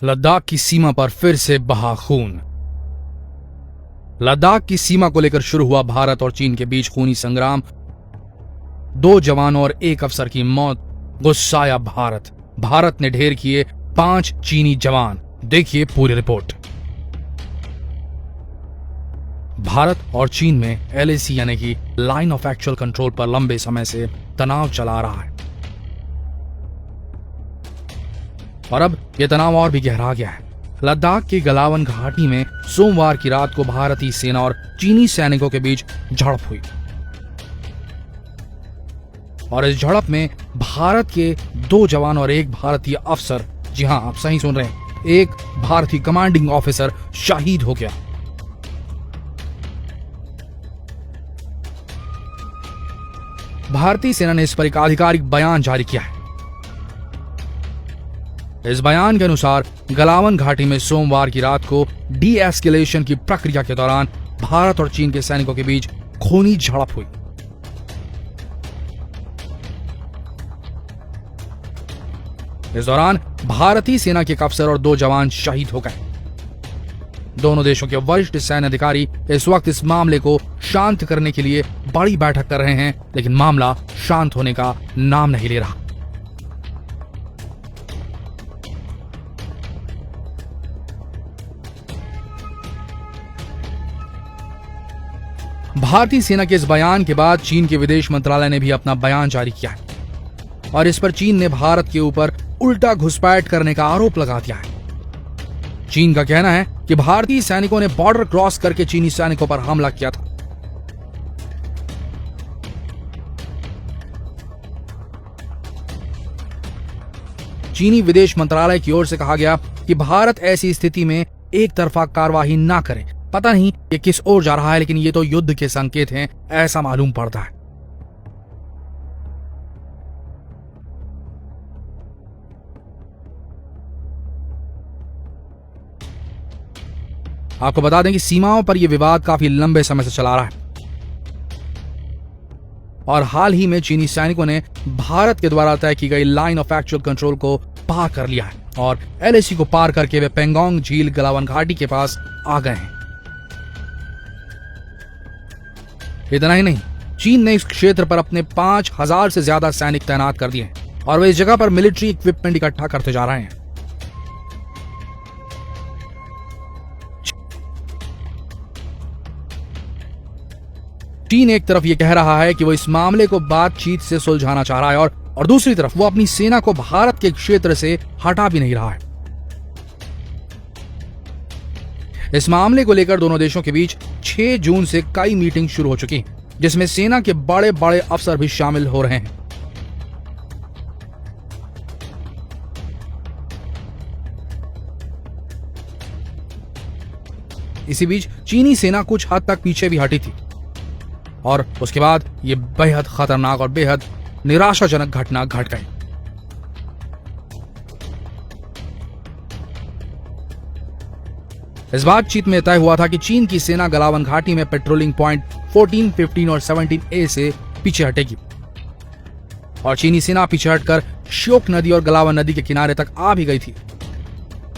लद्दाख की सीमा पर फिर से बहा खून। लद्दाख की सीमा को लेकर शुरू हुआ भारत और चीन के बीच खूनी संग्राम। 2 जवानों और 1 अफसर की मौत। गुस्साया भारत। भारत ने ढेर किए 5 चीनी जवान। देखिए पूरी रिपोर्ट। भारत और चीन में LAC यानी कि लाइन ऑफ एक्चुअल कंट्रोल पर लंबे समय से तनाव चला रहा है और अब यह तनाव और भी गहरा गया है। लद्दाख की गलावन घाटी में सोमवार की रात को भारतीय सेना और चीनी सैनिकों के बीच झड़प हुई और इस झड़प में भारत के 2 जवान और 1 भारतीय अफसर, जी हां आप सही सुन रहे हैं, 1 भारतीय कमांडिंग ऑफिसर शहीद हो गया। भारतीय सेना ने इस पर एक आधिकारिक बयान जारी किया है। इस बयान के अनुसार गलावन घाटी में सोमवार की रात को डी-एस्केलेशन की प्रक्रिया के दौरान भारत और चीन के सैनिकों के बीच खूनी झड़प हुई। इस दौरान भारतीय सेना के एक अफसर और 2 जवान शहीद हो गए। दोनों देशों के वरिष्ठ सैन्य अधिकारी इस वक्त इस मामले को शांत करने के लिए बड़ी बैठक कर रहे हैं, लेकिन मामला शांत होने का नाम नहीं ले रहा। भारतीय सेना के इस बयान के बाद चीन के विदेश मंत्रालय ने भी अपना बयान जारी किया है और इस पर चीन ने भारत के ऊपर उल्टा घुसपैठ करने का आरोप लगा दिया है। चीन का कहना है कि भारतीय सैनिकों ने बॉर्डर क्रॉस करके चीनी सैनिकों पर हमला किया था। चीनी विदेश मंत्रालय की ओर से कहा गया कि भारत ऐसी स्थिति में एक तरफा कार्रवाई ना करे। पता नहीं ये किस ओर जा रहा है, लेकिन ये तो युद्ध के संकेत हैं, ऐसा मालूम पड़ता है। आपको बता दें कि सीमाओं पर यह विवाद काफी लंबे समय से चला रहा है और हाल ही में चीनी सैनिकों ने भारत के द्वारा तय की गई लाइन ऑफ एक्चुअल कंट्रोल को पार कर लिया है और LAC को पार करके वे पेंगोंग झील गलावन घाटी के पास आ गए हैं। इतना ही नहीं, चीन ने इस क्षेत्र पर अपने 5000 से ज्यादा सैनिक तैनात कर दिए हैं और वे इस जगह पर मिलिट्री इक्विपमेंट इकट्ठा करते जा रहे हैं। चीन एक तरफ ये कह रहा है कि वो इस मामले को बातचीत से सुलझाना चाह रहा है और दूसरी तरफ वो अपनी सेना को भारत के क्षेत्र से हटा भी नहीं रहा है। इस मामले को लेकर दोनों देशों के बीच 6 जून से कई मीटिंग शुरू हो चुकी हैं, जिसमें सेना के बड़े बड़े अफसर भी शामिल हो रहे हैं। इसी बीच चीनी सेना कुछ हद तक पीछे भी हटी थी और उसके बाद यह बेहद खतरनाक और बेहद निराशाजनक घटना घट गई। इस बातचीत में तय हुआ था कि चीन की सेना गलावन घाटी में पेट्रोलिंग पॉइंट 14, 15 और 17A से पीछे हटेगी और चीनी सेना पीछे हटकर श्योक नदी और गलावन नदी के किनारे तक आ भी गई थी,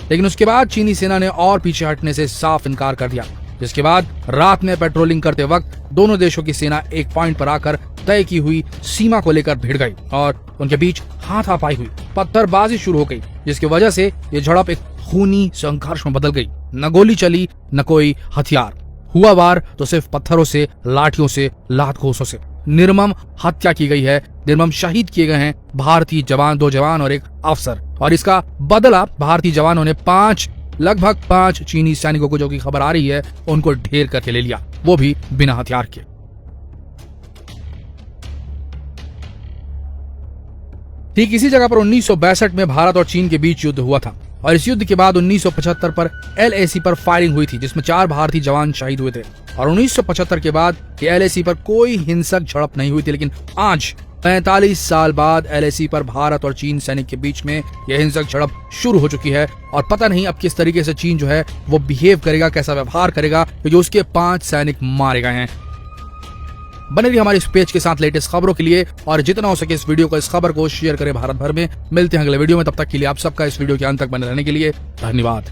लेकिन उसके बाद चीनी सेना ने और पीछे हटने से साफ इनकार कर दिया, जिसके बाद रात में पेट्रोलिंग करते वक्त दोनों देशों की सेना एक पॉइंट पर आकर तय की हुई सीमा को लेकर भिड़ गई और उनके बीच हाथापाई हुई, पत्थरबाजी शुरू हो गई, जिसकी वजह से यह झड़प एक खूनी संघर्ष में बदल गई। न गोली चली न कोई हथियार, हुआ वार तो सिर्फ पत्थरों से, लाठियों से, लात घोंसों से। निर्मम हत्या की गई है, निर्मम शहीद किए गए हैं भारतीय जवान, 2 जवान और 1 अफसर और इसका बदला भारतीय जवानों ने लगभग 5 चीनी सैनिकों को, जो की खबर आ रही है, उनको ढेर करके ले लिया, वो भी बिना हथियार के। ठीक इसी जगह पर 1962 में भारत और चीन के बीच युद्ध हुआ था और इस युद्ध के बाद 1975 पर LAC पर फायरिंग हुई थी, जिसमें 4 भारतीय जवान शहीद हुए थे और 1975 के बाद LAC पर कोई हिंसक झड़प नहीं हुई थी। लेकिन आज 45 साल बाद LAC पर भारत और चीन सैनिक के बीच में यह हिंसक झड़प शुरू हो चुकी है और पता नहीं अब किस तरीके से चीन जो है वो बिहेव करेगा, कैसा व्यवहार करेगा, क्योंकि उसके 5 सैनिक मारे गए हैं। बने रहिए हमारे इस पेज के साथ लेटेस्ट खबरों के लिए और जितना हो सके इस वीडियो को, इस खबर को शेयर करें भारत भर में। मिलते हैं अगले वीडियो में, तब तक के लिए आप सबका इस वीडियो के अंत तक बने रहने के लिए धन्यवाद।